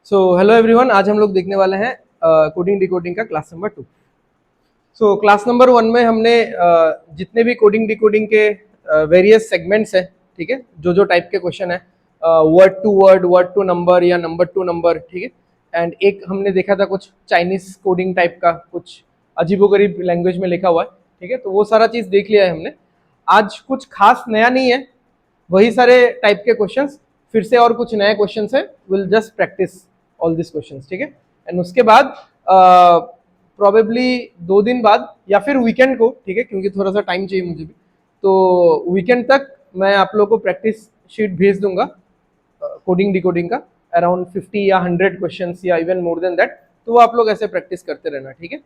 So hello everyone, आज हम लोग देखने वाले हैं कोडिंग डिकोडिंग का class number 2। So class number 1 में हमने जितने भी कोडिंग डिकोडिंग के वेरियस सेगमेंट्स हैं, ठीक है, जो जो टाइप के क्वेश्चन है, वर्ड टू नंबर या नंबर टू नंबर, ठीक है, एंड एक हमने देखा था कुछ चाइनीज कोडिंग टाइप का, कुछ अजीबोगरीब लैंग्वेज में लिखा हुआ है, ठीक है, तो वो सारा चीज़ देख लिया है हमने। आज कुछ खास नया नहीं है, वही सारे टाइप के क्वेश्चंस, फिर से और कुछ नए क्वेश्चंस है, will just practice all this questions, ठीक है। एंड उसके बाद प्रोबेबली 2 दिन बाद या फिर वीकेंड को, ठीक है, क्योंकि थोड़ा सा टाइम चाहिए मुझे भी, तो वीकेंड तक मैं आप लोगों को प्रैक्टिस शीट भेज दूंगा कोडिंग डिकोडिंग का, अराउंड 50 या 100 क्वेश्चंस या इवन मोर देन दैट, तो वो आप लोग ऐसे प्रैक्टिस करते रहना, ठीक है।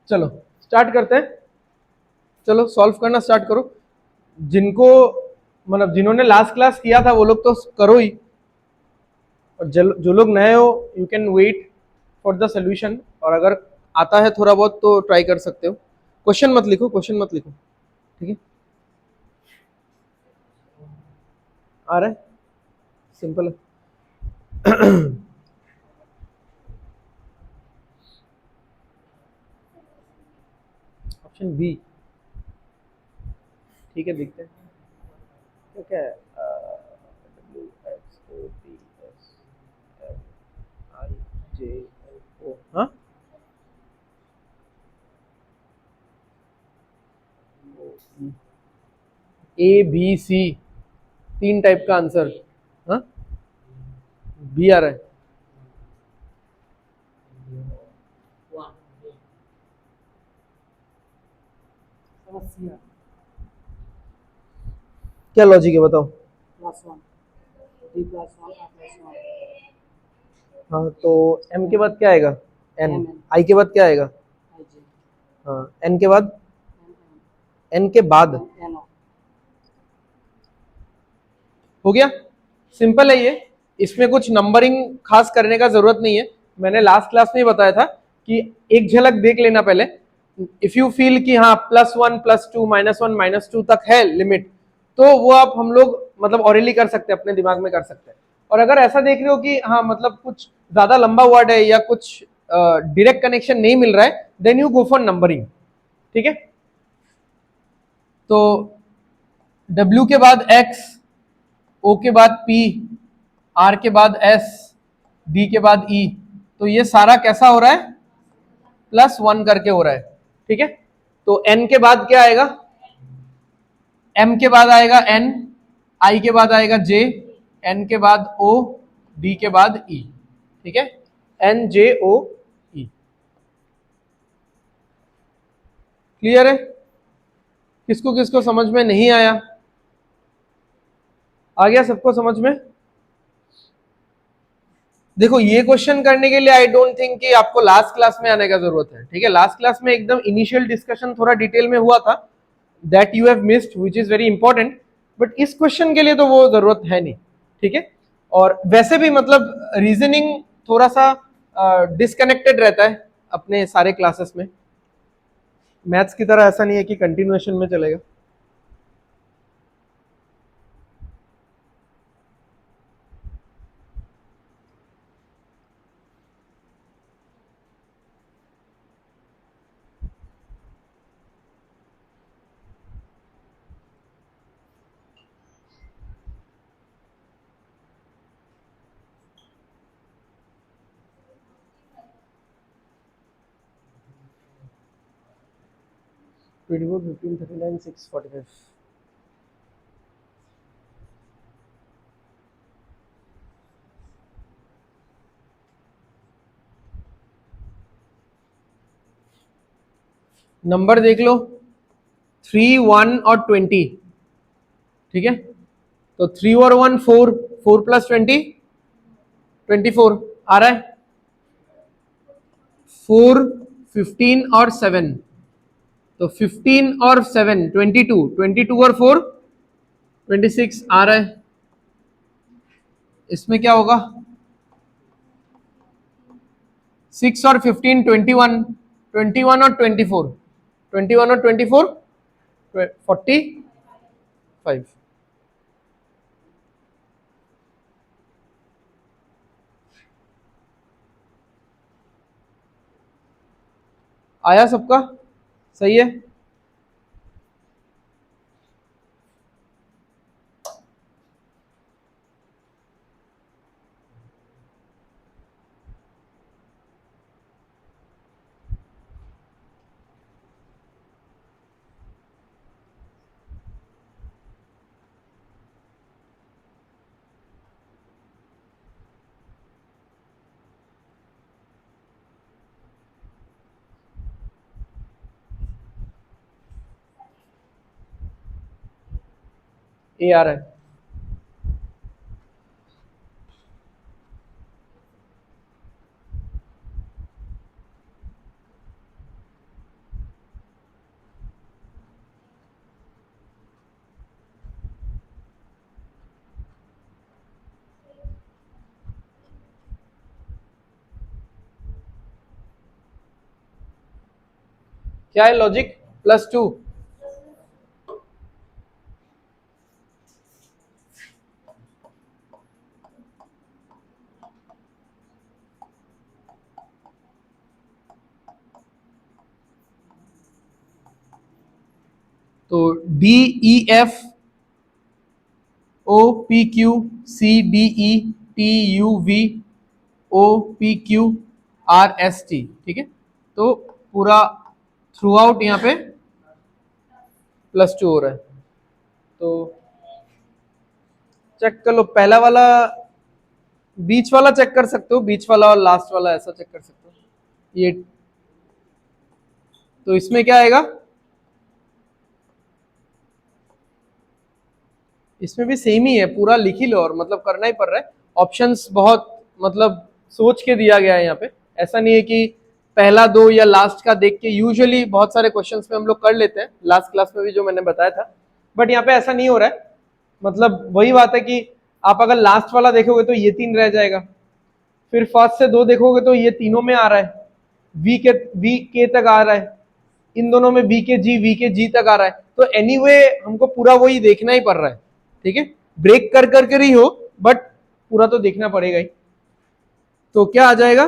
चलो स्टार्ट करते हैं। चलो सॉल्व करना स्टार्ट करो। जिनको मतलब जिन्होंने लास्ट क्लास किया था वो लोग तो करो ही, और जो लोग नए हो you can wait for the solution, और अगर आता है थोड़ा बहुत तो ट्राई कर सकते हो। क्वेश्चन मत लिखो, क्वेश्चन मत लिखो, ठीक है। आ रहा है, सिंपल है। ऑप्शन बी, ठीक है, देखते हैं क्या क्या है। WXOTSFIJLO, हाँ, ABC, 3 टाइप का आंसर, हाँ, बी आ रहा है। क्या लॉजिक है बताओ। हाँ, तो एम के बाद क्या आएगा, एन। आई के बाद क्या आएगा, हाँ, एन के बाद, एन के बाद हो गया। सिंपल है ये, इसमें कुछ नंबरिंग खास करने का जरूरत नहीं है। मैंने लास्ट क्लास में बताया था कि एक झलक देख लेना पहले। इफ यू फील कि हाँ +1 +2 -1 -2 तक है लिमिट, तो वो आप हम लोग मतलब ऑरेली कर सकते हैं, अपने दिमाग में कर सकते हैं। और अगर ऐसा देख रहे हो कि हाँ मतलब कुछ ज्यादा लंबा वर्ड है या कुछ डायरेक्ट कनेक्शन नहीं मिल रहा है, then you go for numbering, ठीक है। तो W के बाद X, O के बाद P, R के बाद S, D के बाद E, तो ये सारा कैसा हो रहा है, +1 करके हो रहा है, ठीक है। तो N के बाद क्या आएगा, M के बाद आएगा N, I के बाद आएगा J, N के बाद O, D के बाद E, ठीक है, NJOE। क्लियर है? किसको किसको समझ में नहीं आया? आ गया सबको समझ में? देखो ये क्वेश्चन करने के लिए आई डोंट थिंक कि आपको लास्ट क्लास में आने का जरूरत है, ठीक है। लास्ट क्लास में एकदम इनिशियल डिस्कशन थोड़ा डिटेल में हुआ था, that you have missed, which is very important, but इस क्वेश्चन के लिए तो वो जरूरत है नहीं, ठीक है। और वैसे भी मतलब रीजनिंग थोड़ा सा डिस्कनेक्टेड रहता है अपने सारे क्लासेस में, मैथ्स की तरह ऐसा नहीं है कि कंटिन्यूएशन में चलेगा। Twenty-four, 15, 39, 645। नंबर देख लो, 3, 1 और 20, ठीक है। तो 3 और 1 4, 4 + 20 24 आ रहा है। 4, 15 और 7, तो 15 और 7 22, 22 और 4 26 आ रहा है। इसमें क्या होगा, 6 और 15 21, 21 और 24, 21 और 24 45। आया सबका? सही है। ये आ रहा है। क्या है लॉजिक? +2। तो DEF OPQ CDE TUV OPQRST, ठीक है। तो पूरा थ्रू आउट यहाँ पे +2 हो रहा है। तो चेक कर लो, पहला वाला, बीच वाला चेक कर सकते हो, बीच वाला और लास्ट वाला ऐसा चेक कर सकते हो ये। तो इसमें क्या आएगा? इसमें भी सेम ही है, पूरा लिख ही लो, और मतलब करना ही पड़ रहा है। ऑप्शंस बहुत मतलब सोच के दिया गया है यहाँ पे, ऐसा नहीं है कि पहला दो या लास्ट का देख के। यूजुअली बहुत सारे क्वेश्चंस में हम लोग कर लेते हैं, लास्ट क्लास में भी जो मैंने बताया था, बट यहाँ पे ऐसा नहीं हो रहा है। मतलब वही बात है कि आप अगर लास्ट वाला देखोगे तो ये 3 रह जाएगा, फिर फर्स्ट से 2 देखोगे तो ये तीनों में आ रहा है, वी के तक आ रहा है, इन दोनों में वी के जी तक आ रहा है। तो एनीवे हमको पूरा वही देखना ही पड़ रहा है, ठीक है। ब्रेक कर कर ही हो, बट पूरा तो देखना पड़ेगा ही। तो क्या आ जाएगा?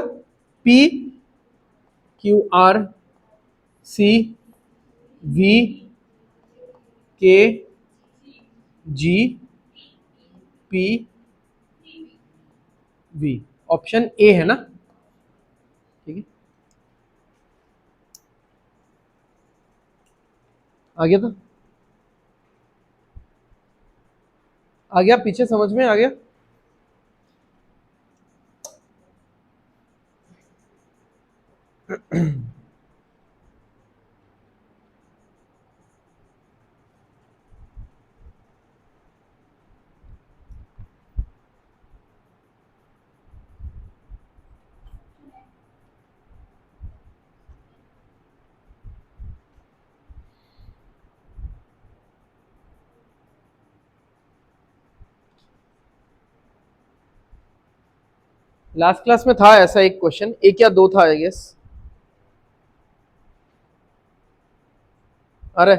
PQRCVKGPV, ऑप्शन ए है ना, ठीक है। आ गया था? आ गया? पीछे समझ में आ गया? लास्ट क्लास में था ऐसा एक क्वेश्चन, एक या दो था आई गेस। अरे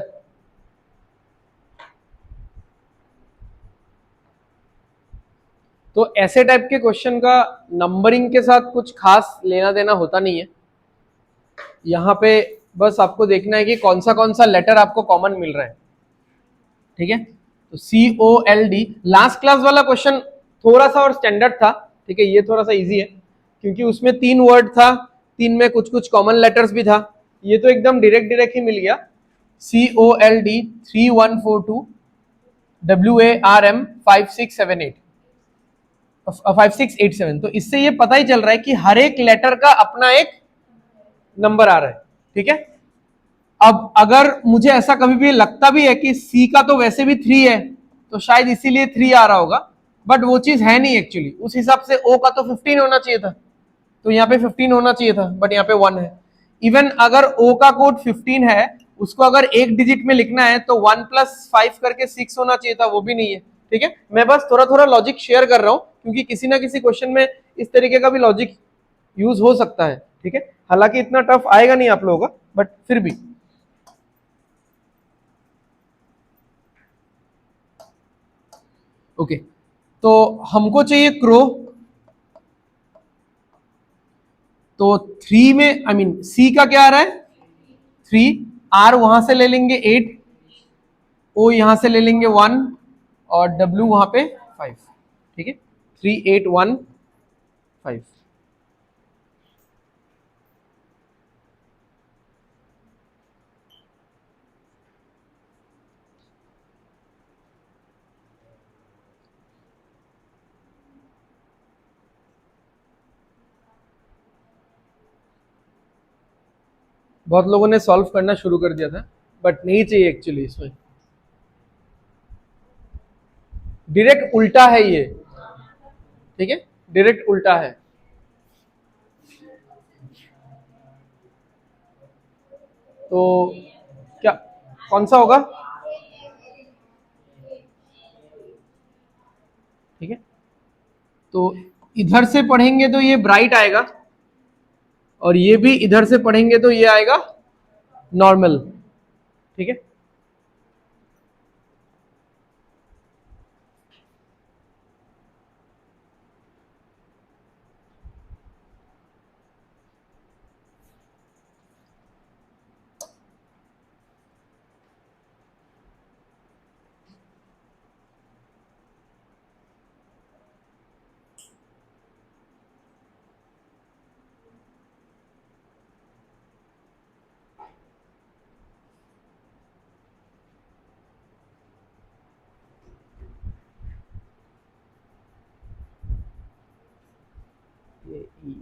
तो ऐसे टाइप के क्वेश्चन का नंबरिंग के साथ कुछ खास लेना देना होता नहीं है। यहाँ पे बस आपको देखना है कि कौन सा लेटर आपको कॉमन मिल रहा है, ठीक है। तो COLD, लास्ट क्लास वाला क्वेश्चन थोड़ा सा और स्टैंडर्ड था, ठीक है। ये थोड़ा सा इजी है क्योंकि उसमें 3 वर्ड था, 3 में कुछ कुछ कॉमन लेटर्स भी था। ये तो एकदम डायरेक्ट ही मिल गया। COLD 3142 WARM 5687। तो इससे ये पता ही चल रहा है कि हर एक लेटर का अपना एक नंबर आ रहा है, ठीक है। अब अगर मुझे ऐसा कभी भी लगता भी है कि सी का तो वैसे भी 3 है, तो शायद इसीलिए 3 आ रहा होगा, बट वो चीज है नहीं एक्चुअली। उस हिसाब से ओ का तो 15 होना चाहिए था, तो यहाँ पे 15 होना चाहिए था, बट यहाँ पे 1 है। इवन अगर ओ का कोड 15 है, उसको अगर एक डिजिट में लिखना है तो 1 + 5 करके 6 होना चाहिए था, वो भी नहीं है, ठीक है। मैं बस थोड़ा थोड़ा लॉजिक शेयर कर रहा हूं क्योंकि किसी ना किसी क्वेश्चन में इस तरीके का भी लॉजिक यूज हो सकता है, ठीक है। हालांकि इतना टफ आएगा नहीं आप लोगों का, बट फिर भी। ओके, तो हमको चाहिए क्रो। तो 3 में आई मीन सी का क्या आ रहा है? 3, R वहां से ले लेंगे 8, O यहां से ले लेंगे 1 और W वहां पे 5। ठीक है, 3 8 1 5। बहुत लोगों ने सॉल्व करना शुरू कर दिया था, बट नहीं चाहिए एक्चुअली। इसमें डायरेक्ट उल्टा है ये। ठीक है, डायरेक्ट उल्टा है। तो क्या कौन सा होगा? ठीक है, तो इधर से पढ़ेंगे तो ये ब्राइट आएगा, और ये भी इधर से पढ़ेंगे तो ये आएगा नॉर्मल। ठीक है, ये ई।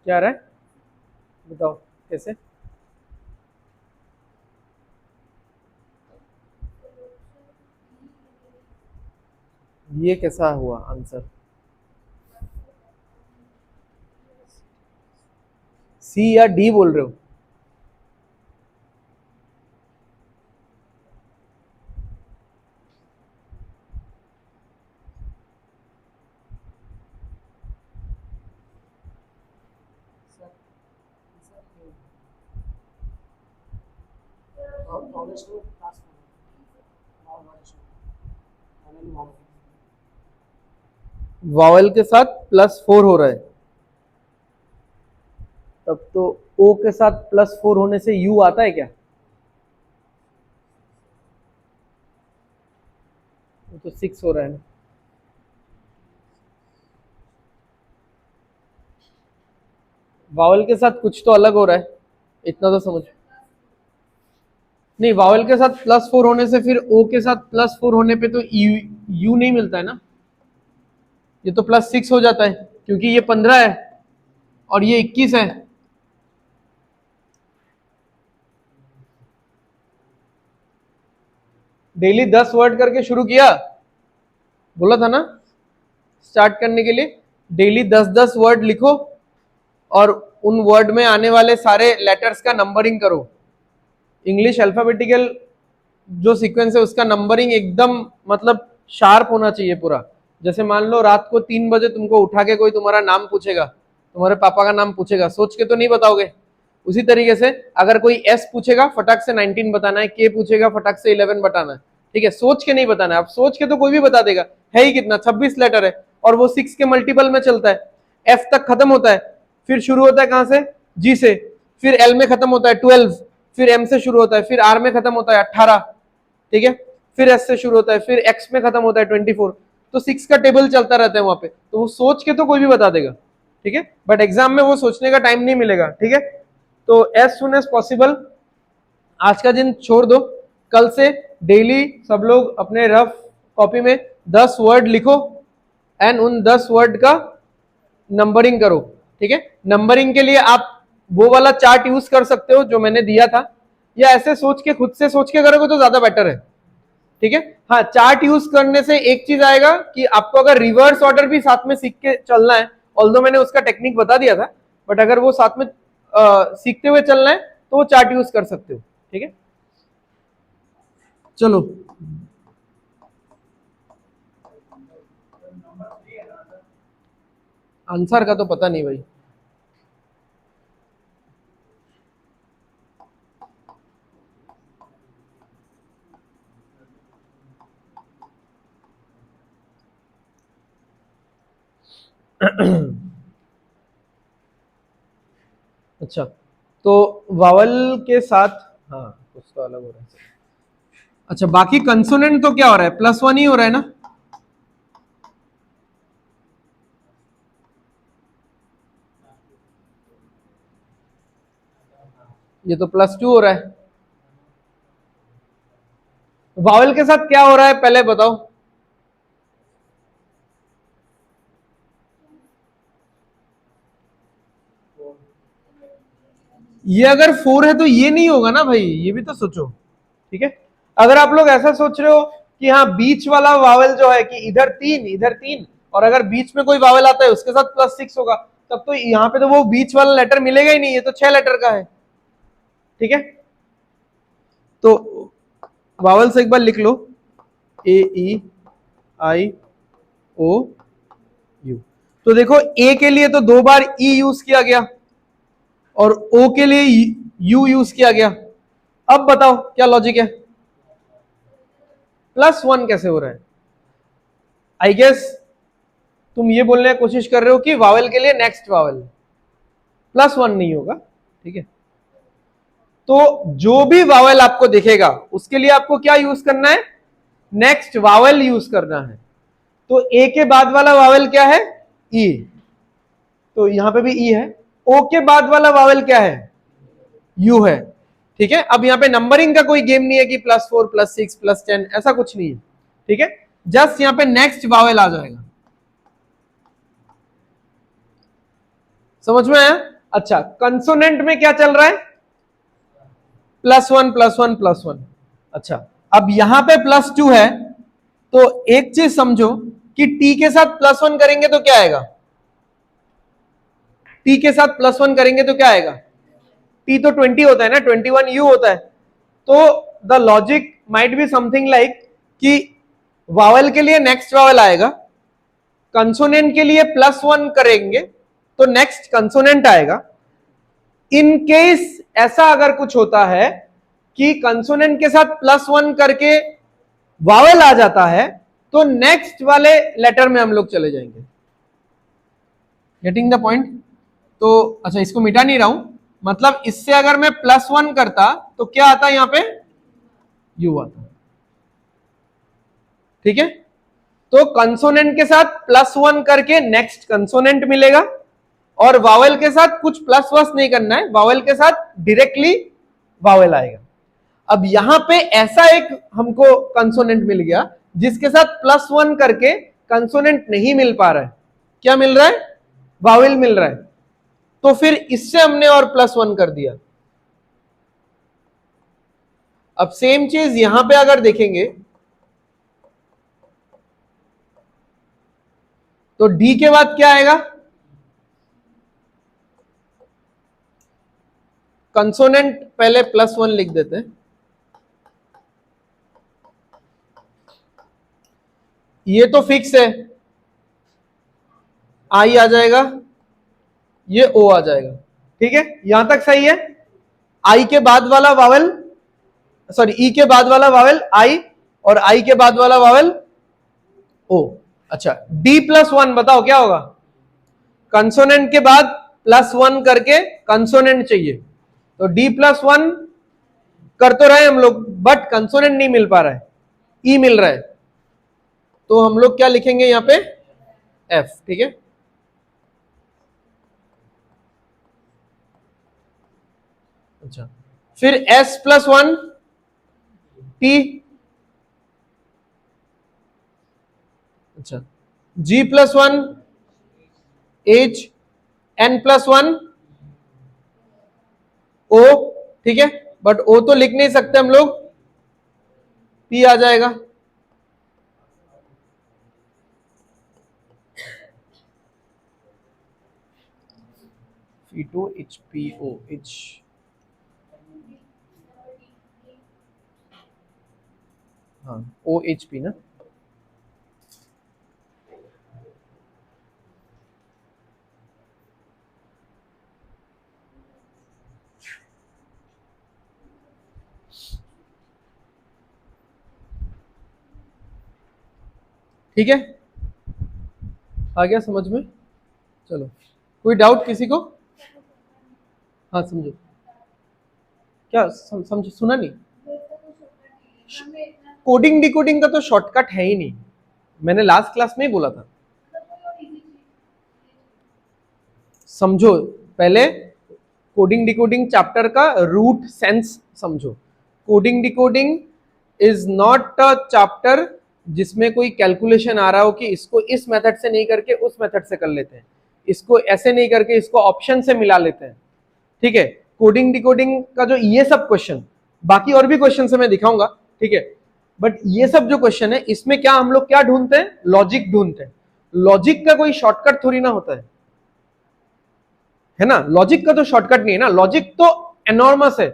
क्या आ रहा है बताओ कैसे? ये कैसा हुआ आंसर? सी या डी बोल रहे हो? वावल के साथ +4 हो रहा है, तब तो ओ के साथ +4 होने से यू आता है क्या? तो 6 हो रहा है ना। वावल के साथ कुछ तो अलग हो रहा है, इतना तो समझ। नहीं, वावल के साथ +4 होने से फिर ओ के साथ +4 होने पे तो यू नहीं मिलता है ना, ये तो +6 हो जाता है, क्योंकि ये 15 है और ये 21 है। डेली 10 वर्ड करके शुरू किया, बोला था ना स्टार्ट करने के लिए। डेली 10-10 वर्ड लिखो और उन वर्ड में आने वाले सारे लेटर्स का नंबरिंग करो। इंग्लिश अल्फाबेटिकल जो सीक्वेंस है उसका नंबरिंग एकदम मतलब शार्प होना चाहिए पूरा। जैसे मान लो रात को 3 बजे तुमको उठा के कोई तुम्हारा नाम पूछेगा, तुम्हारे पापा का नाम पूछेगा, सोच के तो नहीं बताओगे। उसी तरीके से अगर कोई एस पूछेगा फटाक से 19 बताना है, के पूछेगा फटाक से 11 बताना है। ठीक है, सोच के नहीं बताना है। अब सोच के तो कोई भी बता देगा, है ही कितना 26 लेटर है और वो 6 के मल्टीपल में चलता है। एफ तक खत्म होता है, फिर शुरू होता है कहां से? जी से, फिर एल में खत्म होता है 12, फिर एम से शुरू होता है, फिर आर में खत्म होता है 18। ठीक है, फिर एस से शुरू होता है, फिर एक्स में खत्म होता है 24। तो 6 का टेबल चलता रहता है वहां पे, तो वो सोच के तो कोई भी बता देगा। ठीक है, बट एग्जाम में वो सोचने का टाइम नहीं मिलेगा। ठीक है, तो एज सुन एज पॉसिबल आज का दिन छोड़ दो, कल से डेली सब लोग अपने रफ कॉपी में 10 वर्ड लिखो एंड उन 10 वर्ड का नंबरिंग करो। ठीक है, नंबरिंग के लिए आप वो वाला चार्ट यूज कर सकते हो जो मैंने दिया था, या ऐसे सोच के खुद से सोच के करोगे तो ज्यादा बेटर है। ठीक है, हाँ, चार्ट यूज करने से एक चीज आएगा कि आपको अगर रिवर्स ऑर्डर भी साथ में सीख के चलना है, ऑल्दो मैंने उसका टेक्निक बता दिया था, बट अगर वो साथ में सीखते हुए चलना है तो वो चार्ट यूज कर सकते हो। ठीक है, चलो आंसर का तो पता नहीं भाई। अच्छा, तो वावल के साथ, हाँ कुछ तो अलग हो रहा है। अच्छा, बाकी कंसोनेंट तो क्या हो रहा है, +1 ही हो रहा है ना। ये तो +2 हो रहा है। वावल के साथ क्या हो रहा है पहले बताओ। ये अगर 4 है तो ये नहीं होगा ना भाई, ये भी तो सोचो। ठीक है, अगर आप लोग ऐसा सोच रहे हो कि हाँ बीच वाला वावल जो है कि इधर 3 इधर 3, और अगर बीच में कोई वावल आता है उसके साथ +6 होगा, तब तो यहाँ पे तो वो बीच वाला लेटर मिलेगा ही नहीं, ये तो 6 लेटर का है। ठीक है, तो वावल से एक बार लिख लो, A E I O U। तो देखो ए के लिए तो 2 बार ई यूज किया गया और ओ के लिए यू यूज किया गया। अब बताओ क्या लॉजिक है, +1 कैसे हो रहा है। आई गेस तुम ये बोलने की कोशिश कर रहे हो कि वावल के लिए नेक्स्ट वावल +1 नहीं होगा। ठीक है, तो जो भी वावल आपको दिखेगा उसके लिए आपको क्या यूज करना है, नेक्स्ट वावल यूज करना है। तो ए के बाद वाला वावल क्या है, ई, तो यहां पे भी ई है। ओ के बाद वाला वावल क्या है, यू है। ठीक है, अब यहां पे नंबरिंग का कोई गेम नहीं है कि +4 +6 +10, ऐसा कुछ नहीं है। ठीक है, जस्ट यहां पे नेक्स्ट वावल आ जाएगा। समझ में आया। अच्छा, कंसोनेंट में क्या चल रहा है, +1 +1 +1। अच्छा, अब यहां पे +2 है, तो एक चीज समझो कि टी के साथ +1 करेंगे तो क्या आएगा, टी के साथ +1 करेंगे तो क्या आएगा, टी तो 20 होता है ना, 21 यू होता है। तो the logic might be something like कि वावल के लिए नेक्स्ट वावल आएगा, कंसोनेंट के लिए +1 करेंगे तो नेक्स्ट कंसोनेंट आएगा। इन केस ऐसा अगर कुछ होता है कि कंसोनेंट के साथ +1 करके वावल आ जाता है, तो नेक्स्ट वाले लेटर में हम लोग चले जाएंगे। Getting the point. तो अच्छा, इसको मिटा नहीं रहा हूं, मतलब इससे अगर मैं +1 करता तो क्या आता यहां पे, यू आता। ठीक है, तो कंसोनेंट के साथ +1 करके नेक्स्ट कंसोनेंट मिलेगा, और वावल के साथ कुछ प्लस वस नहीं करना है, वावल के साथ डायरेक्टली वावल आएगा। अब यहां पे ऐसा एक हमको कंसोनेंट मिल गया जिसके साथ +1 करके कंसोनेंट नहीं मिल पा रहा है, क्या मिल रहा है, वावल मिल रहा है। तो फिर इससे हमने और +1 कर दिया। अब सेम चीज यहां पे अगर देखेंगे तो डी के बाद क्या आएगा, कंसोनेंट पहले +1 लिख देते हैं, ये तो फिक्स है, आई आ जाएगा, ये ओ आ जाएगा। ठीक है, यहां तक सही है। आई के बाद वाला वावल, सॉरी ई के बाद वाला वावल आई, और आई के बाद वाला वावल ओ। अच्छा, D+1 बताओ क्या होगा, कंसोनेंट के बाद +1 करके कंसोनेंट चाहिए, तो D+1 कर तो रहे हम लोग, बट कंसोनेंट नहीं मिल पा रहा है, ई मिल रहा है, तो हम लोग क्या लिखेंगे यहां पे, एफ। ठीक है, अच्छा, फिर S+1 T, अच्छा, G+1 H, N+1 O। ठीक है, बट O तो लिख नहीं सकते हम लोग, P आ जाएगा। P2HPOH, हाँ OHP ना। ठीक है, आ गया समझ में? चलो, कोई डाउट किसी को? हाँ समझो क्या, समझ सुना नहीं? कोडिंग डिकोडिंग का तो शॉर्टकट है ही नहीं, मैंने लास्ट क्लास में ही बोला था। समझो पहले कोडिंग डिकोडिंग चैप्टर का रूट सेंस समझो। Coding decoding is not a chapter जिसमें कोई कैलकुलेशन आ रहा हो कि इसको इस मेथड से नहीं करके उस मेथड से कर लेते हैं, इसको ऐसे नहीं करके इसको ऑप्शन से मिला लेते हैं, ठीक है। कोडिंग डिकोडिंग का जो ये सब क्वेश्चन, बाकी और भी क्वेश्चन से मैं दिखाऊंगा, ठीक है, बट ये सब जो क्वेश्चन है इसमें क्या हम लोग क्या ढूंढते हैं? लॉजिक ढूंढते हैं। लॉजिक का कोई शॉर्टकट थोड़ी ना होता है ना? लॉजिक का तो शॉर्टकट नहीं है ना, लॉजिक तो एनॉर्मस है।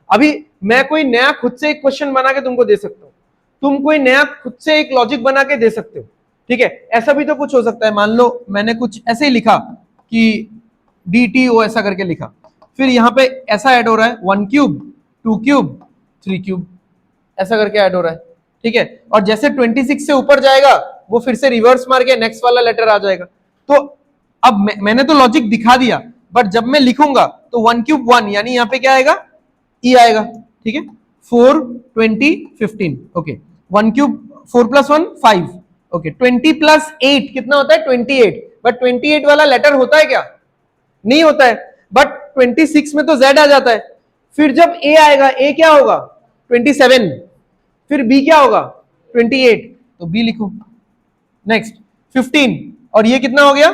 अभी मैं कोई नया खुद से एक क्वेश्चन बना के तुमको दे सकता हूं, तुम कोई नया खुद से एक लॉजिक बना के दे सकते हो, ठीक है। ऐसा भी तो कुछ हो सकता है, मान लो मैंने कुछ ऐसे ही लिखा कि DTO ऐसा करके लिखा, फिर यहां पे ऐसा ऐड हो रहा है 1 क्यूब 2 क्यूब 3 क्यूब ऐसा करके ऐड हो रहा है, ठीक है। और जैसे 26 से ऊपर जाएगा वो फिर से रिवर्स मार के नेक्स्ट वाला लेटर आ जाएगा। तो अब मैंने तो लॉजिक दिखा दिया, बट जब मैं लिखूंगा तो 1 क्यूब 1 यानी यहां पे क्या आएगा? E आएगा, ठीक है। 4 20 15 okay, 1 cube 4 plus 1 5 okay, 20 plus 8 कितना होता है? 28। बट 28 वाला लेटर होता है क्या? नहीं होता है। बट 26 में तो Z आ जाता है। फिर जब A आएगा, A क्या होगा? 27। फिर B क्या होगा? 28, तो B लिखो। नेक्स्ट 15, और ये कितना हो गया?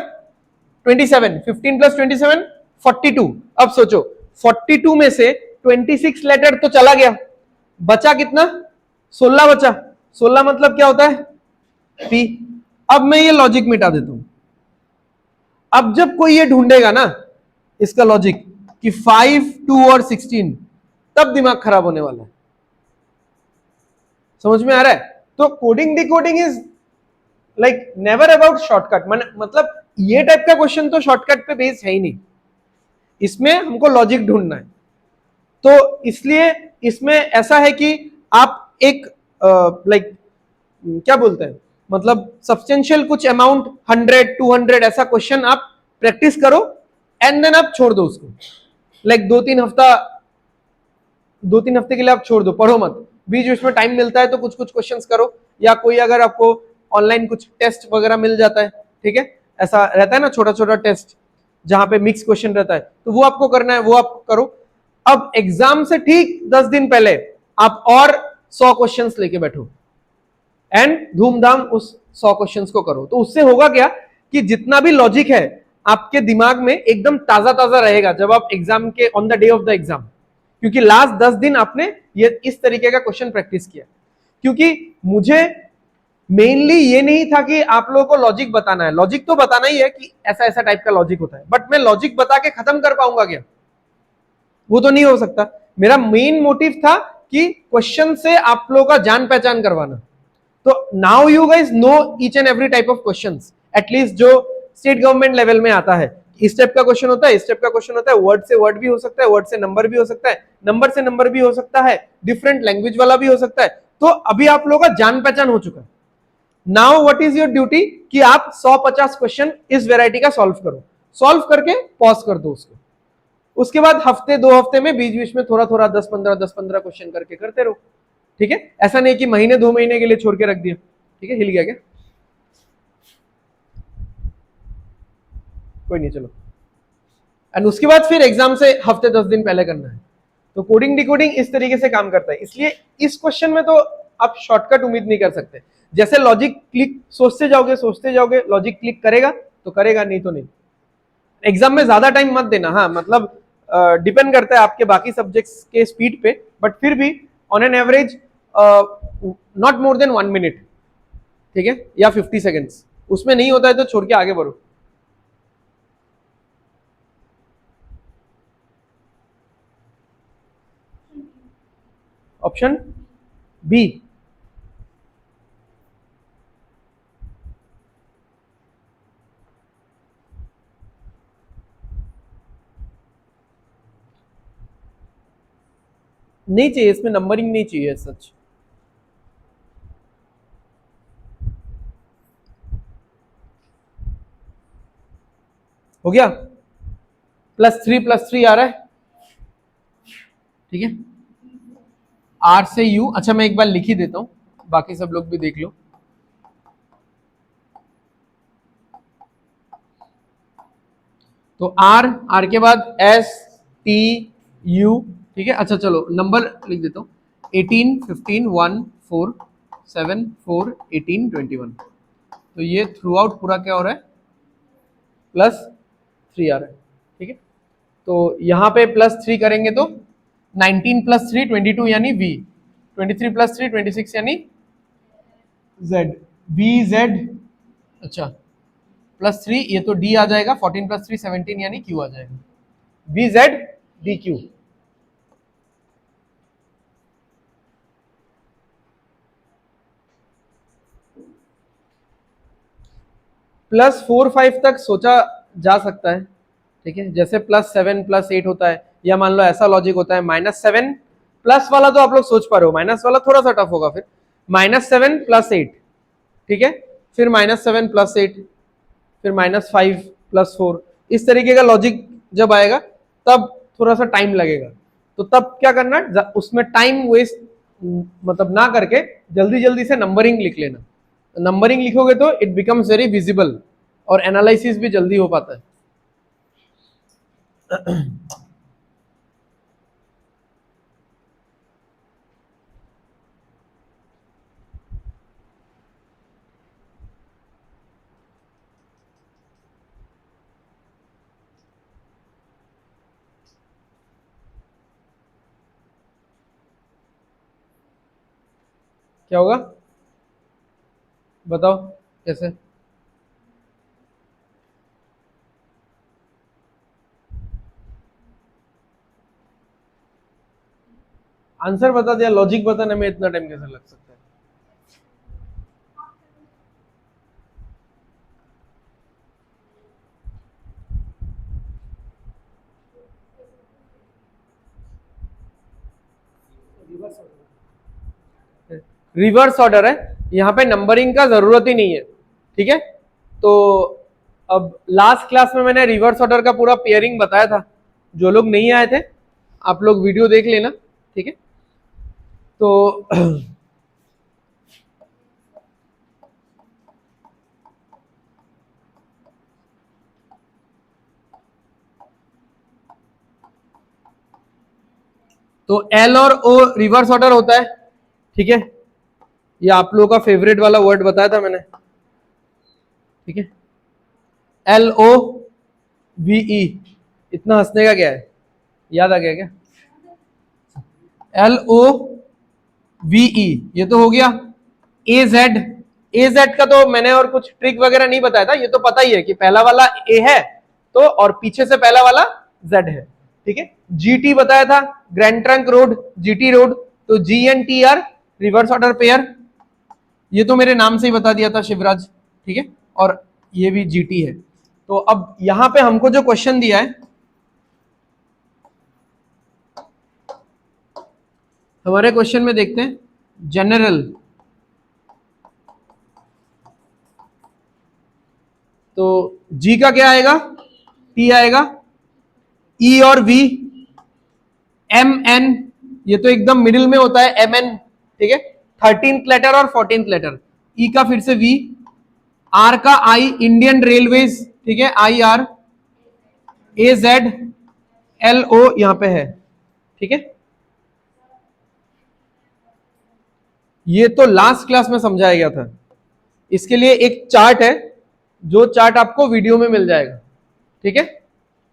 27। 15 प्लस 27 42। अब सोचो 42 में से 26 लेटर तो चला गया, बचा कितना? 16 बचा। 16 मतलब क्या होता है? P। अब मैं ये लॉजिक मिटा देता हूं। अब जब कोई ये ढूंढेगा ना इसका लॉजिक कि 5 2 और 16, तब दिमाग खराब होने वाला है। समझ में आ रहा है? तो coding decoding is like never about shortcut. मतलब ये टाइप का क्वेश्चन तो शॉर्टकट पे बेस्ड है ही नहीं, इसमें हमको लॉजिक ढूंढना है। तो इसलिए इसमें ऐसा है कि आप एक लाइक क्या बोलते हैं, मतलब सब्सटेंशियल कुछ अमाउंट 100 200 ऐसा क्वेश्चन आप प्रैक्टिस करो एंड देन आप छोड़ दो उसको। लाइक 2-3 हफ्ते के लिए आप छोड़ दो, पढ़ो मत। बीच बीच में टाइम मिलता है तो कुछ कुछ क्वेश्चंस करो, या कोई अगर आपको ऑनलाइन कुछ टेस्ट वगैरह मिल जाता है, ठीक है, ऐसा रहता है ना छोटा छोटा टेस्ट जहां पे मिक्स क्वेश्चन रहता है, तो वो आपको करना है, वो आप करो। अब एग्जाम से ठीक 10 दिन पहले आप और 100 क्वेश्चंस लेके बैठो एंड धूमधाम उस 100 क्वेश्चंस को करो। तो उससे होगा क्या कि जितना भी लॉजिक है आपके दिमाग में एकदम ताजा ताजा रहेगा जब आप एग्जाम के on the day of the exam, क्योंकि लास्ट 10 दिन आपने ये इस तरीके का क्वेश्चन प्रैक्टिस किया। क्योंकि मुझे मेनली ये नहीं था कि आप लोगों को लॉजिक बताना है, लॉजिक तो बताना ही है कि ऐसा ऐसा टाइप का लॉजिक होता है, बट मैं लॉजिक बता के खत्म कर पाऊंगा क्या? वो तो नहीं हो सकता। मेरा मेन मोटिव था कि क्वेश्चन से आप लोगों का जान पहचान करवाना। तो now you guys know each and every type of questions, at least जो स्टेट गवर्नमेंट लेवल में आता है। इस टाइप का क्वेश्चन होता है, इस टाइप का क्वेश्चन होता है, वर्ड से वर्ड भी हो सकता है, वर्ड से नंबर भी हो सकता है, नंबर से नंबर भी हो सकता है, डिफरेंट लैंग्वेज वाला भी हो सकता है। तो अभी आप लोगों का जान पहचान हो चुका है। Now what is your duty कि आप 150 क्वेश्चन इस वेराइटी का सॉल्व करो, सॉल्व करके पॉज कर दो उसको। उसके बाद हफ्ते 2 हफ्ते में बीच बीच में थोड़ा थोड़ा 10-15 क्वेश्चन करके करते रहो, ठीक है। ऐसा नहीं कि महीने 2 महीने के लिए छोड़ के रख दिया, ठीक है। हिल गया क्या? कोई नहीं, चलो। एंड उसके बाद फिर एग्जाम से हफ्ते 10 दिन पहले करना है। तो कोडिंग डिकोडिंग इस तरीके से काम करता है, इसलिए इस क्वेश्चन में तो आप शॉर्टकट उम्मीद नहीं कर सकते। जैसे लॉजिक क्लिक सोचते जाओगे लॉजिक क्लिक करेगा तो करेगा, नहीं तो नहीं। एग्जाम में ज्यादा टाइम मत देना, हाँ मतलब डिपेंड करता है आपके बाकी सब्जेक्ट्स के स्पीड पे, बट फिर भी on an average not more than 1 minute, ठीक है, या 50 सेकेंड्स। उसमें नहीं होता है तो छोड़ के आगे बढ़ो। ऑप्शन बी, नहीं चाहिए, इसमें नंबरिंग नहीं चाहिए सच। हो गया, +3 आ रहा है, ठीक है। R से U, अच्छा मैं एक बार लिख ही देता हूं, बाकी सब लोग भी देख लो। तो R के बाद S T U, ठीक है। अच्छा चलो नंबर लिख देता हूं, 18 15 1 4 7 4 18 21। तो ये थ्रू आउट पूरा क्या हो रहा है, +3 आ रहा है, ठीक है। तो यहां पे +3 करेंगे तो 19 + 3 22 यानी V, 23 + 3 26 यानी Z, VZ। अच्छा +3, ये तो D आ जाएगा, 14 + 3 17 यानी Q आ जाएगा, VZ DQ। +4 5 तक सोचा जा सकता है, ठीक है। जैसे +7 +8 होता है, या मान लो ऐसा लॉजिक होता है -7 प्लस वाला, तो आप लोग सोच पा रहे हो, माइनस वाला थोड़ा सा टफ होगा। फिर -7 + 8, ठीक है, फिर -7 + 8, फिर -5 + 4, इस तरीके का लॉजिक जब आएगा तब थोड़ा सा टाइम लगेगा। तो तब क्या करना, उसमें टाइम वेस्ट मतलब ना करके जल्दी जल्दी से नंबरिंग लिख लेना। नंबरिंग लिखोगे तो इट बिकम्स वेरी विजिबल, और एनालिसिस भी जल्दी हो पाता है। क्या होगा बताओ कैसे? आंसर बता दिया, लॉजिक बताने में इतना टाइम कैसे लग सकता है? रिवर्स ऑर्डर है, यहाँ पे नंबरिंग का जरूरत ही नहीं है, ठीक है। तो अब लास्ट क्लास में मैंने रिवर्स ऑर्डर का पूरा पेयरिंग बताया था, जो लोग नहीं आए थे आप लोग वीडियो देख लेना, ठीक है। तो तो एल और ओ रिवर्स ऑर्डर होता है, ठीक है। ये आप लोगों का फेवरेट वाला वर्ड बताया था मैंने, ठीक है। LOVE, इतना हंसने का क्या है, याद आ गया क्या? LOVE, ये तो हो गया। AZ का तो मैंने और कुछ ट्रिक वगैरह नहीं बताया था, ये तो पता ही है कि पहला वाला A है तो, और पीछे से पहला वाला Z है, ठीक है। GT बताया था, grand trunk road, GT road, तो GNTR रिवर्स ऑर्डर पेयर, ये तो मेरे नाम से ही बता दिया था शिवराज, ठीक है। और ये भी GT है। तो अब यहां पे हमको जो क्वेश्चन दिया है, हमारे क्वेश्चन में देखते हैं जनरल, तो G का क्या आएगा, T आएगा, E और V, MN, ये तो एकदम मिडिल में होता है MN, ठीक है, 13th लेटर और 14th लेटर। E का फिर से V, R का I, इंडियन रेलवेज, ठीक है, IR, AZ, LO यहां पे है, ठीक है। ये तो लास्ट क्लास में समझाया गया था, इसके लिए एक चार्ट है, जो चार्ट आपको वीडियो में मिल जाएगा, ठीक है।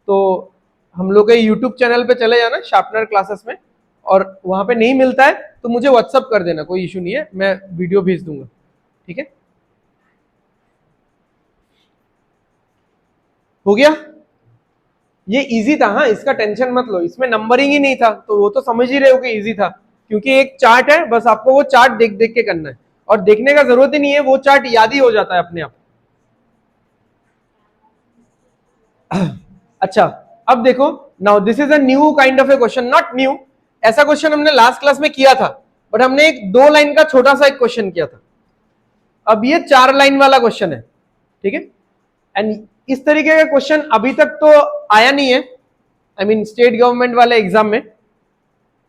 तो हम लोग के यूट्यूब चैनल पे चले जाना शार्पनर क्लासेस में, और वहां पे नहीं मिलता है तो मुझे व्हाट्सअप कर देना, कोई इशू नहीं है, मैं वीडियो भेज दूंगा, ठीक है। हो गया, ये इजी था, हाँ इसका टेंशन मत लो, इसमें नंबरिंग ही नहीं था, तो वो तो समझ ही रहे हो कि इजी था, क्योंकि एक चार्ट है, बस आपको वो चार्ट देख देख के करना है, और देखने का जरूरत ही नहीं है, वो चार्ट याद ही हो जाता है अपने आप। अच्छा अब देखो, now this is a new kind of A question, not new, ऐसा क्वेश्चन हमने लास्ट क्लास में किया था, बट हमने एक 2 लाइन का छोटा सा एक क्वेश्चन किया था। अब ये 4 लाइन वाला क्वेश्चन है, ठीक है। एंड इस तरीके का क्वेश्चन अभी तक तो आया नहीं है, आई मीन स्टेट गवर्नमेंट वाले एग्जाम में,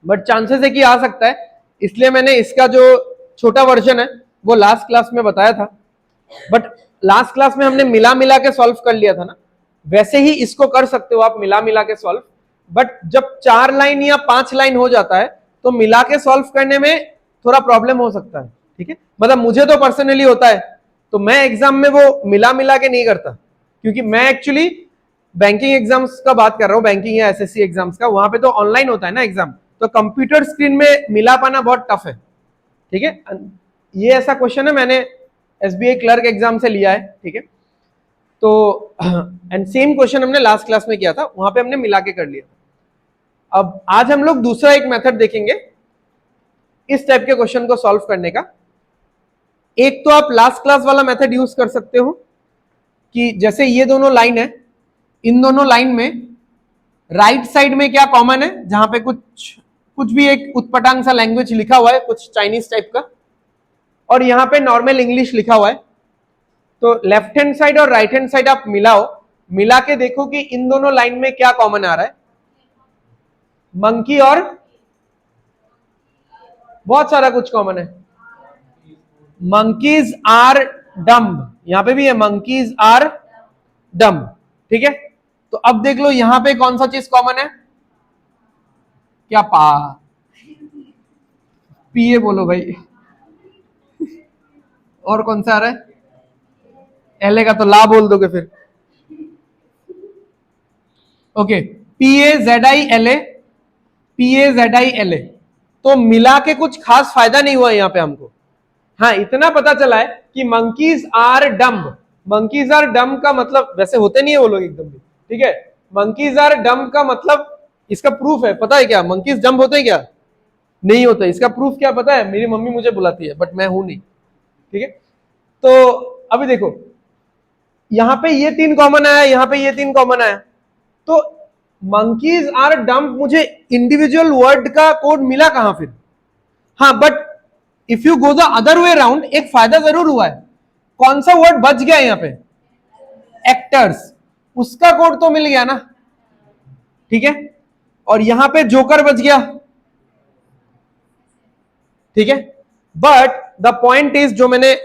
बट चांसेस है कि आ सकता है, इसलिए मैंने इसका जो छोटा वर्जन है वो लास्ट क्लास में बताया था। बट लास्ट क्लास में हमने मिला मिला के सॉल्व कर लिया था ना, वैसे ही इसको कर सकते हो आप मिला मिला के सॉल्व। बट जब 4 लाइन या 5 लाइन हो जाता है तो मिला के सॉल्व करने में थोड़ा प्रॉब्लम हो सकता है, ठीक है। मतलब मुझे तो पर्सनली होता है, तो मैं एग्जाम में वो मिला मिला के नहीं करता, क्योंकि मैं एक्चुअली बैंकिंग एग्जाम्स का बात कर रहा हूँ, बैंकिंग या एसएससी एग्जाम्स का, वहां पे तो ऑनलाइन होता है ना एग्जाम, तो कंप्यूटर स्क्रीन में मिला पाना बहुत टफ है, ठीक है। ये ऐसा क्वेश्चन है मैंने एसबीआई क्लर्क एग्जाम से लिया है, ठीक है। तो एंड सेम क्वेश्चन हमने लास्ट क्लास में किया था, वहां पे हमने मिला के कर लिया। अब आज हम लोग दूसरा एक मेथड देखेंगे इस टाइप के क्वेश्चन को सॉल्व करने का। एक तो आप लास्ट क्लास वाला मेथड यूज कर सकते हो कि जैसे ये दोनों लाइन है, इन दोनों लाइन में राइट साइड में क्या कॉमन है, जहां पे कुछ भी एक उत्पटांग सा लैंग्वेज लिखा हुआ है, कुछ चाइनीज टाइप का, और यहां पे नॉर्मल इंग्लिश लिखा हुआ है। तो लेफ्ट हैंड साइड और राइट हैंड साइड आप मिलाओ, मिला के देखो कि इन दोनों लाइन में क्या कॉमन आ रहा है। मंकी और बहुत सारा कुछ कॉमन है। मंकीज आर डम्ब, यहां पे भी है मंकीज आर डम्ब, ठीक है। तो अब देख लो यहां पे कौन सा चीज कॉमन है, क्या पिए बोलो भाई। और कौन सा आ रहा है, एले का तो ला बोल दोगे फिर। Okay, P A Z I L A, P A Z I L A. तो मिला के कुछ खास फायदा नहीं हुआ यहां पे हमको। हाँ, इतना पता चला है कि monkeys are dumb, monkeys are dumb का मतलब, वैसे होते नहीं है वो लोग एकदम भी, ठीक है। मंकीज आर डम्ब का मतलब, इसका प्रूफ है, पता है क्या, मंकीज डम्ब होते हैं क्या, नहीं होता। इसका प्रूफ क्या पता है, मेरी मम्मी मुझे बुलाती है बट मैं हूं नहीं, ठीक है। तो अभी देखो यहां पे ये 3 कॉमन आया, यहां पे ये 3 कॉमन आया, तो मंकीज आर डम्ब, मुझे इंडिविजुअल वर्ड का कोड मिला कहां फिर। हाँ, but if you go the other way round, एक फायदा जरूर हुआ है। कौन सा वर्ड बच गया यहां पे, एक्टर्स, उसका कोड तो मिल गया ना, ठीक है। और यहां पे जोकर बच गया, ठीक है। बट द पॉइंट इज, जो मैंने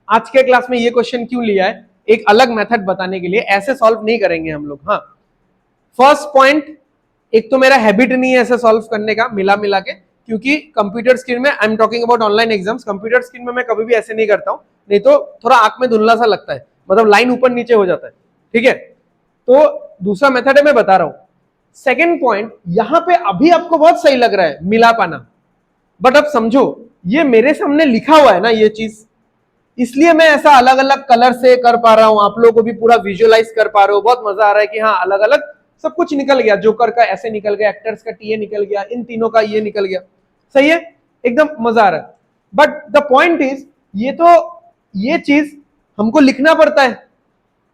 आज के क्लास में ये क्वेश्चन क्यों लिया है, एक अलग मेथड बताने के लिए, ऐसे सॉल्व नहीं करेंगे हम लोग। हाँ, फर्स्ट पॉइंट, एक तो मेरा हैबिट नहीं है ऐसे सॉल्व करने का मिला मिला के, क्योंकि कंप्यूटर स्क्रीन में, आई am talking about online exams, computer screen में मैं कभी भी ऐसे नहीं करता हूं, नहीं तो थोड़ा आंख में धुंधला सा लगता है, मतलब लाइन ऊपर नीचे हो जाता है, ठीक है। तो दूसरा मेथड है, मैं बता रहा हूं। सेकेंड पॉइंट, यहां पे अभी आपको बहुत सही लग रहा है मिला पाना, बट अब समझो ये मेरे सामने लिखा हुआ है ना ये चीज, इसलिए मैं ऐसा अलग अलग कलर से कर पा रहा हूं, आप लोगों को भी पूरा विजुअलाइज कर पा रहे हो, बहुत मजा आ रहा है कि हाँ अलग अलग सब कुछ निकल गया, जोकर का ऐसे निकल गया, एक्टर्स का टीए निकल गया, इन तीनों का ये निकल गया, सही है, एकदम मजा आ रहा है। बट द पॉइंट इज, ये चीज हमको लिखना पड़ता है,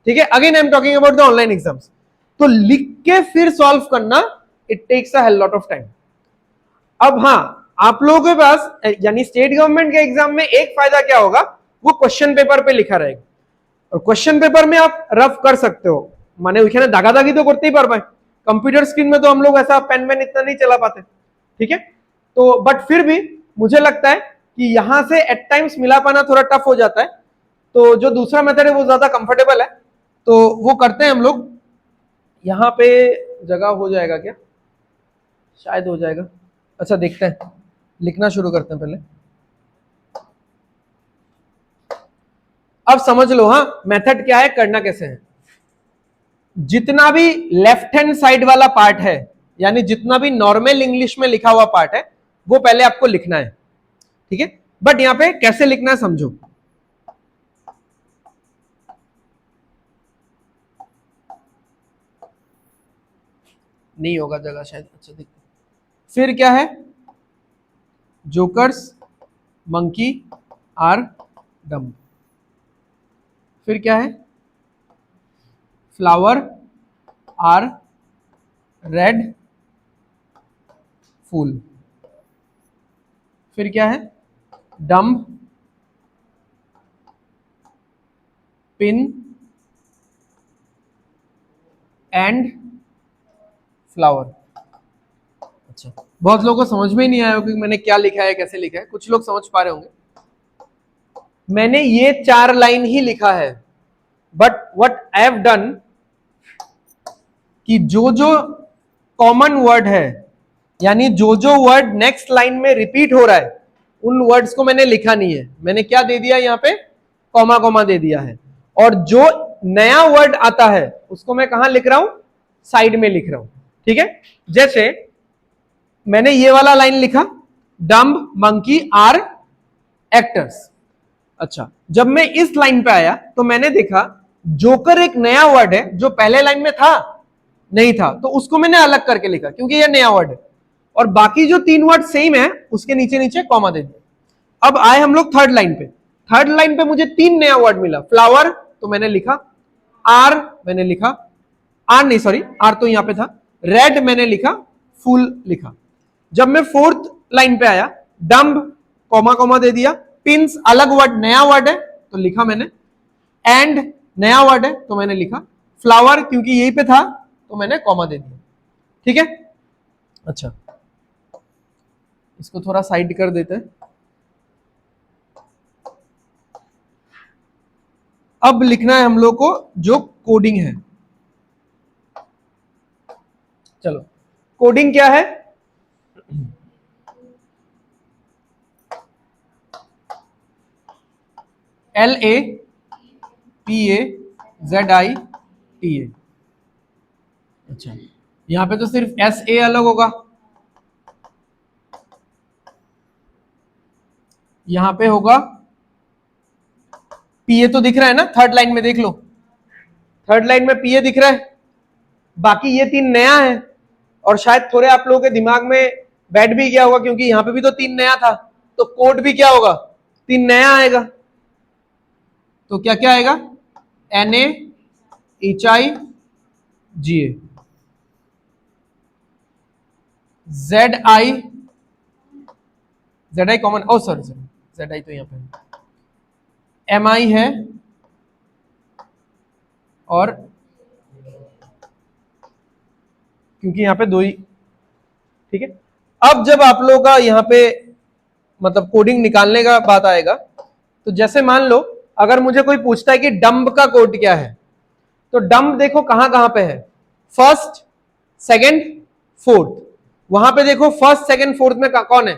ठीक है। Again I am talking about the online exams, तो लिख के फिर सॉल्व करना, it takes a lot of time. अब हाँ, आप लोगों के पास यानी स्टेट गवर्नमेंट के एग्जाम में एक फायदा क्या होगा, वो क्वेश्चन पेपर पे लिखा रहेगा, और क्वेश्चन पेपर में आप रफ कर सकते हो, माने ওইখানে দাগাদাগি तो करते ही पार पाए। कंप्यूटर स्क्रीन में तो हम लोग ऐसा पेन वेन इतना नहीं चला पाते, ठीक है। तो बट फिर भी मुझे लगता है कि यहां से एट टाइम्स मिला पाना थोड़ा टफ हो जाता है, तो जो दूसरा मेथड है वो ज्यादा कंफर्टेबल है, तो वो करते हैं हम लोग। यहां पे जगह हो जाएगा क्या, शायद हो जाएगा, अच्छा देखते हैं, लिखना शुरू करते हैं पहले। अब समझ लो हाँ मेथड क्या है, करना कैसे है। जितना भी लेफ्ट हैंड साइड वाला पार्ट है, यानी जितना भी नॉर्मल इंग्लिश में लिखा हुआ पार्ट है, वो पहले आपको लिखना है, ठीक है। बट यहां पे कैसे लिखना है समझो, नहीं होगा जगह शायद, अच्छा देखते। फिर क्या है, जोकर्स मंकी आर डम, फिर क्या है, फ्लावर आर रेड फूल, फिर क्या है, डम्ब पिन एंड फ्लावर। अच्छा, बहुत लोगों को समझ में ही नहीं आया कि मैंने क्या लिखा है, कैसे लिखा है। कुछ लोग समझ पा रहे होंगे। मैंने ये 4 लाइन ही लिखा है, but what I have done कि जो जो कॉमन वर्ड है, यानी जो जो वर्ड नेक्स्ट लाइन में रिपीट हो रहा है, उन वर्ड्स को मैंने लिखा नहीं है। मैंने क्या दे दिया यहां पे, कॉमा कॉमा दे दिया है। और जो नया वर्ड आता है उसको मैं कहां लिख रहा हूं, साइड में लिख रहा हूं। ठीक है, जैसे मैंने ये वाला लाइन लिखा, डम्ब मंकी आर एक्टर्स। अच्छा, जब मैं इस लाइन पे आया तो मैंने देखा जोकर एक नया वर्ड है, जो पहले लाइन में था नहीं था, तो उसको मैंने अलग करके लिखा क्योंकि ये नया वर्ड है। और बाकी जो 3 वर्ड सेम है उसके नीचे नीचे कॉमा दे दिया। अब आए हम लोग थर्ड लाइन पे। थर्ड लाइन पे मुझे 3 नया वर्ड मिला। फ्लावर तो मैंने लिखा, आर मैंने लिखा, आर नहीं सॉरी, आर तो यहां पे था। रेड मैंने लिखा, फूल लिखा। जब मैं फोर्थ लाइन पे आया, डम्ब कॉमा कॉमा दे दिया, पिंस अलग वर्ड नया वर्ड है तो लिखा मैंने, एंड नया वर्ड है तो मैंने लिखा, फ्लावर क्योंकि यहीं पे था तो मैंने कॉमा दे दिया। ठीक है, अच्छा इसको थोड़ा साइड कर देते हैं। अब लिखना है हम लोग को जो कोडिंग है। चलो, कोडिंग क्या है, LAPAZITA। अच्छा, यहां पे तो सिर्फ SA अलग होगा, यहां पे होगा PA। तो दिख रहा है ना, थर्ड लाइन में देख लो, थर्ड लाइन में PA दिख रहा है। बाकी ये 3 नया है, और शायद थोड़े आप लोगों के दिमाग में बैठ भी गया होगा क्योंकि यहां पे भी तो 3 नया था, तो कोड भी क्या होगा, 3 नया आएगा। तो क्या क्या आएगा, NAHIGA, ZI कॉमन, ओ सॉरी ZI तो यहां पे MI है, और क्योंकि यहां पे 2 ही। ठीक है, अब जब आप लोगों का यहां पे मतलब कोडिंग निकालने का बात आएगा, तो जैसे मान लो अगर मुझे कोई पूछता है कि डम्ब का कोड क्या है, तो डम्ब देखो कहां कहां पे है, फर्स्ट सेकंड फोर्थ। वहां पे देखो फर्स्ट सेकंड फोर्थ में कौन है,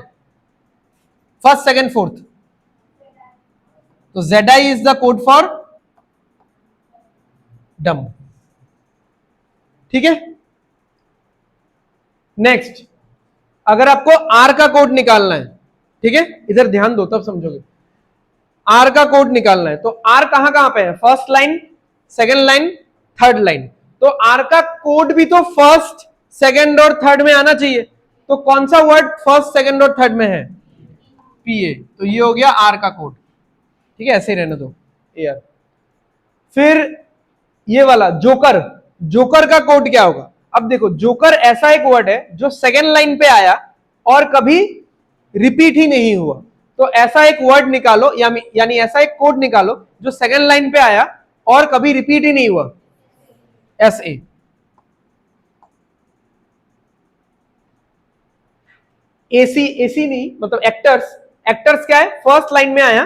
फर्स्ट सेकंड फोर्थ, तो ZI is the code for dumb. ठीक है, नेक्स्ट अगर आपको R का कोड निकालना है, ठीक है इधर ध्यान दो तब समझोगे। R का कोड निकालना है तो R कहां कहां पे है, first line, second line, third line. तो R का कोड भी तो फर्स्ट सेकंड और थर्ड में आना चाहिए। तो कौन सा वर्ड फर्स्ट सेकंड और थर्ड में है, PA। तो ये हो गया R का कोड। ठीक है, ऐसे ही रहने दो यार। फिर ये वाला जोकर, जोकर का कोड क्या होगा। अब देखो जोकर ऐसा एक वर्ड है जो सेकंड लाइन पे आया और कभी रिपीट ही नहीं हुआ। तो ऐसा एक वर्ड निकालो, यानी ऐसा एक कोड निकालो जो सेकंड लाइन पे आया और कभी रिपीट ही नहीं हुआ, SA। AC नहीं, मतलब एक्टर्स, एक्टर्स क्या है, फर्स्ट लाइन में आया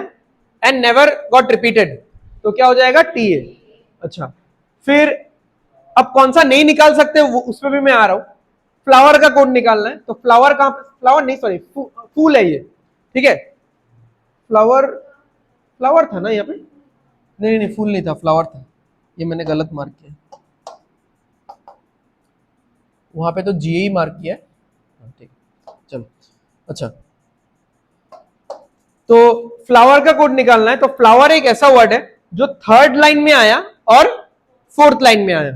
एंड नेवर गॉट रिपीटेड, तो क्या हो जाएगा, TA। अच्छा, फिर अब कौन सा नहीं निकाल सकते उसमें भी मैं आ रहा हूं। फ्लावर का कोड निकालना है, तो फ्लावर कहां पे, फ्लावर नहीं सॉरी फूल है ये। ठीक है, फ्लावर, फ्लावर था ना यहाँ पे, नहीं नहीं फूल नहीं था, फ्लावर था, ये मैंने गलत मार्क किया, वहां पे तो GA मार्क किया है। ठीक, चलो अच्छा, तो फ्लावर का कोड निकालना है। तो फ्लावर एक ऐसा वर्ड है जो थर्ड लाइन में आया और फोर्थ लाइन में आया।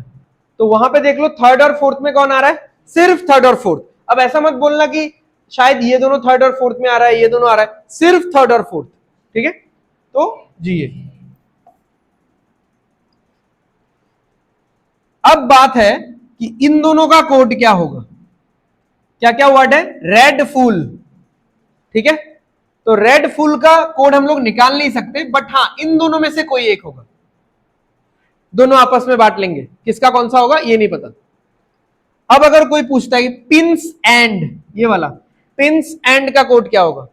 तो वहां पे देख लो थर्ड और फोर्थ में कौन आ रहा है, सिर्फ थर्ड और फोर्थ। अब ऐसा मत बोलना कि शायद ये दोनों थर्ड और फोर्थ में आ रहा है, ये दोनों आ रहा है, सिर्फ थर्ड और फोर्थ। ठीक है, तो GA। अब बात है कि इन दोनों का कोड क्या होगा। क्या क्या वर्ड है, रेड फूल। ठीक है, तो रेड फूल का कोड हम लोग निकाल नहीं सकते, बट हाँ इन दोनों में से कोई एक होगा। दोनों आपस में बांट लेंगे, किसका कौन सा होगा ये नहीं पता। अब अगर कोई पूछता है कि पिंस एंड, ये वाला पिंस एंड का कोड क्या होगा,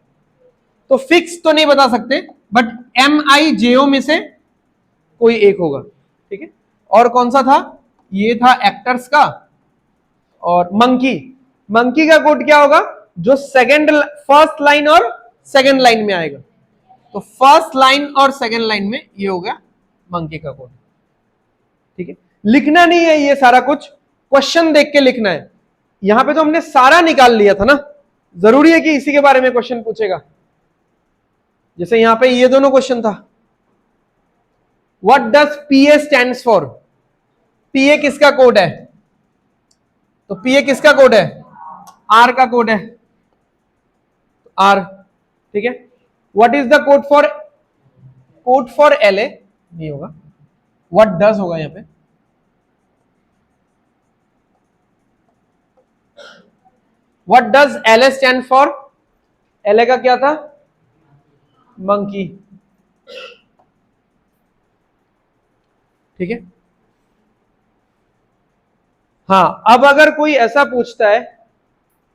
तो फिक्स तो नहीं बता सकते, बट MIJO में से कोई एक होगा, ठीक है। और कौन सा था, ये था एक्टर्स का, और मंकी, मंकी का कोड क्या होगा, जो फर्स्ट लाइन और सेकंड लाइन में आएगा, तो फर्स्ट लाइन और सेकंड लाइन में ये होगा मंकी का कोड, ठीक है। लिखना नहीं है ये सारा कुछ, क्वेश्चन देख के लिखना है। यहां पे तो हमने सारा निकाल लिया था ना, जरूरी है कि इसी के बारे में क्वेश्चन पूछेगा। जैसे यहां पे ये दोनों क्वेश्चन था, what does PA stands for, PA किसका कोड है, तो PA किसका कोड है, R का कोड है, R, ठीक है। What is the code for LA, नहीं होगा, व्हाट डज होगा यहां पे। What does LA stand for, LA का क्या था, मंकी, ठीक है। हाँ, अब अगर कोई ऐसा पूछता है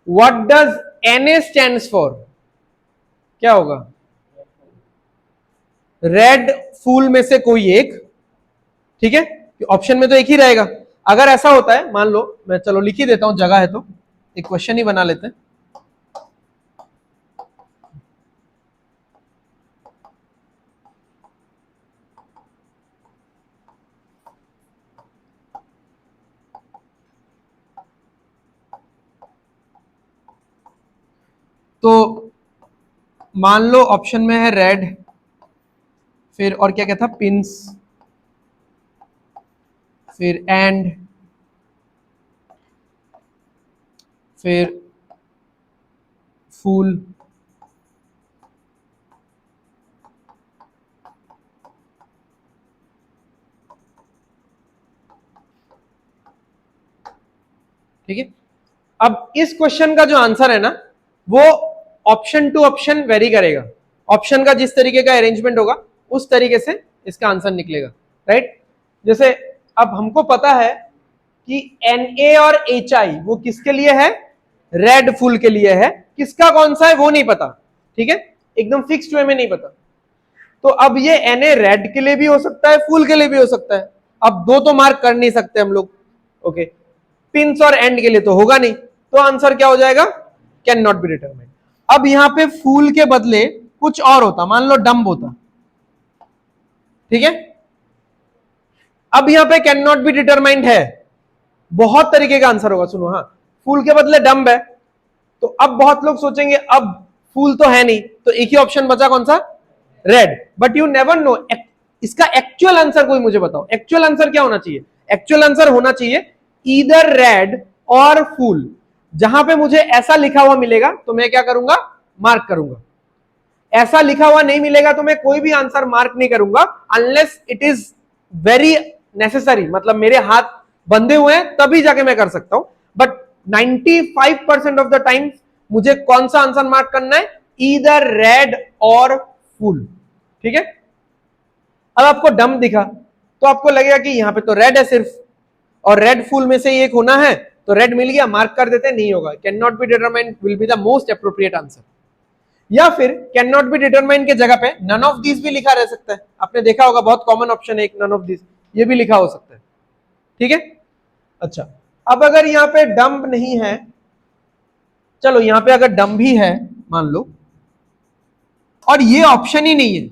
what does NA stands for, क्या होगा, रेड फूल में से कोई एक, ठीक है, ऑप्शन में तो एक ही रहेगा। अगर ऐसा होता है, मान लो मैं चलो लिख ही देता हूं, जगह है तो एक क्वेश्चन ही बना लेते हैं। तो मान लो ऑप्शन में है रेड, फिर और क्या क्या था, पिंस, फिर एंड, फिर फूल, ठीक है। अब इस क्वेश्चन का जो आंसर है ना, वो ऑप्शन टू ऑप्शन वेरी करेगा, ऑप्शन का जिस तरीके का अरेंजमेंट होगा उस तरीके से इसका आंसर निकलेगा, राइट। जैसे अब हमको पता है कि Na और HI वो किसके लिए है, रेड फूल के लिए है, किसका कौन सा है वो नहीं पता, ठीक है, एकदम फिक्स्ड वे में नहीं पता। तो अब ये Na रेड के लिए भी हो सकता है, फूल के लिए भी हो सकता है, अब दो तो मार्क कर नहीं सकते हम लोग, ओके। पिंस और एंड के लिए तो होगा नहीं, तो आंसर क्या हो जाएगा, कैन नॉट बी डिटरमाइंड। अब यहां पे फूल के बदले कुछ और होता, मान लो डम्ब होता, ठीक है। अब यहां पे कैन नॉट बी डिटरमाइंड है, बहुत तरीके का आंसर होगा, सुनो, हाँ, फूल के बदले डम्ब है, तो अब बहुत लोग सोचेंगे अब फूल तो है नहीं, तो एक ही ऑप्शन बचा, कौन सा, red, but you never know इसका एक्चुअल आंसर कोई मुझे बताओ, एक्चुअल आंसर क्या होना चाहिए, एक्चुअल आंसर होना चाहिए ईदर रेड और फूल। जहां पे मुझे ऐसा लिखा हुआ मिलेगा तो मैं क्या करूंगा, मार्क करूंगा, ऐसा लिखा हुआ नहीं मिलेगा तो मैं कोई भी आंसर मार्क नहीं करूंगा, unless it is very necessary, मतलब मेरे हाथ बंधे हुए हैं तभी जाके मैं कर सकता हूं, बट 95% ऑफ द टाइम मुझे कौन सा आंसर मार्क करना है, ईदर रेड और फूल, ठीक है। अब आपको डम दिखा तो आपको लगेगा कि यहां पे तो रेड है सिर्फ, और रेड फूल में से एक होना है, तो रेड मिल गया, मार्क कर देते, नहीं होगा, can not be determined will be the most appropriate answer. या फिर कैन नॉट बी डिटरमाइंड के जगह पे नन ऑफ दिस भी लिखा रह सकता है, आपने देखा होगा बहुत कॉमन ऑप्शन है एक, नन ऑफ दिस, ये भी लिखा हो सकता है, ठीक है। अच्छा, अब अगर यहां पे डम्ब नहीं है, चलो यहां पे अगर डम्ब भी है मान लो, और ये ऑप्शन ही नहीं है,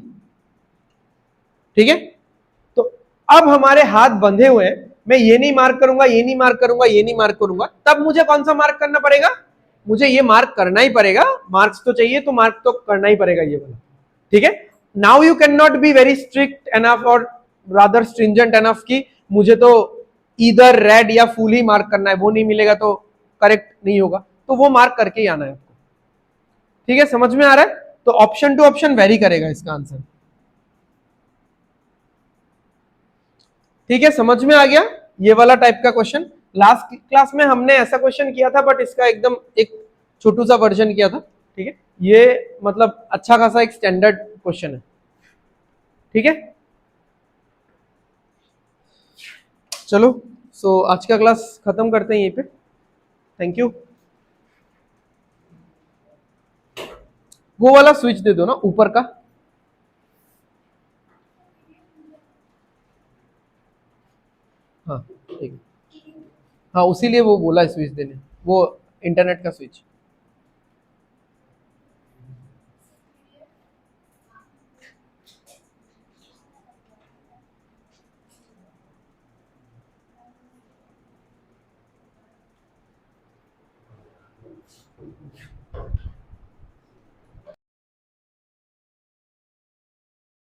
ठीक है, तो अब हमारे हाथ बंधे हुए हैं, मैं ये नहीं मार्क करूंगा, ये नहीं मार्क करूंगा, ये नहीं मार्क करूंगा, तब मुझे कौन सा मार्क करना पड़ेगा, मुझे ये मार्क करना ही पड़ेगा, मार्क्स तो चाहिए तो मार्क तो करना ही पड़ेगा ये वाला, ठीक है। Now you can not be very strict enough और रादर स्ट्रिंजेंट एनफ कि मुझे तो इधर रेड या फुल ही मार्क करना है, वो नहीं मिलेगा तो करेक्ट नहीं होगा, तो वो मार्क करके ही आना है आपको, ठीक है, समझ में आ रहा है। तो ऑप्शन टू ऑप्शन वेरी करेगा इसका आंसर, ठीक है, समझ में आ गया ये वाला टाइप का क्वेश्चन। लास्ट क्लास में हमने ऐसा क्वेश्चन किया था, बट इसका एकदम एक छोटू सा वर्जन किया था, ठीक है, ये मतलब अच्छा खासा एक स्टैंडर्ड क्वेश्चन है, ठीक है। चलो, सो आज का क्लास खत्म करते हैं यहीं पे। Thank you. वो वाला स्विच दे दो ना ऊपर का। हाँ ठीक है। हाँ उसी लिए वो बोला स्विच देने, वो इंटरनेट का स्विच।